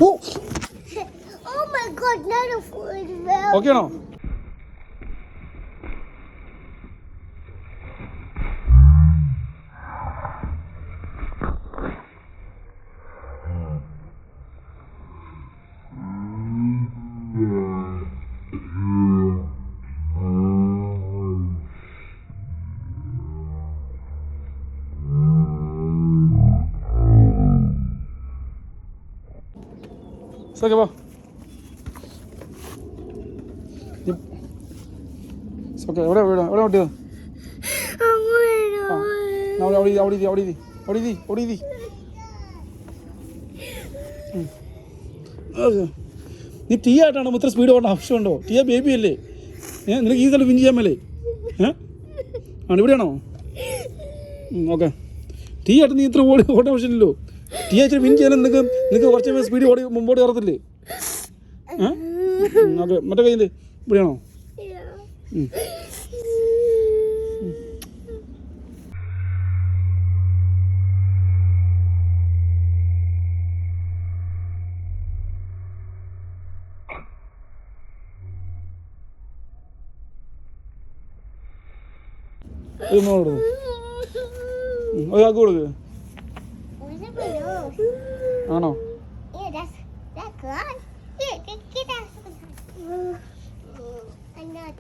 Oh my god, not a food. Okay ആണോ? Okay പോ. Okay എവിടെ എവിടെ എവിടെ ഓട്ടിയത്? നീ ടീ ആയിട്ടാണോ ഇത്ര സ്പീഡ് ഓടേണ്ട ആവശ്യമുണ്ടോ? ടീ ബേബി അല്ലേ? നിനക്ക് ഈ സ്ഥലം വിൻ ചെയ്യാൻ മേലേ? ആണ് ഇവിടെയാണോ? ഓക്കെ ടീ ആയിട്ട് നീ ഇത്ര ഓടാൻ ആവശ്യമില്ലല്ലോ. ടീ ആയിട്ട് വിൻ ചെയ്യാൻ നിനക്ക് കുറച്ച് സ്പീഡ് ഓടി മുമ്പോട്ട് കയറത്തില്ലേ? ഓക്കെ മറ്റേ കയ്യിൽ ഇവിടെയാണോ? ഒരാൾക്ക് കൊടുക്ക്. ആണോ? Yeah, that's good. Here, get that. I'm not.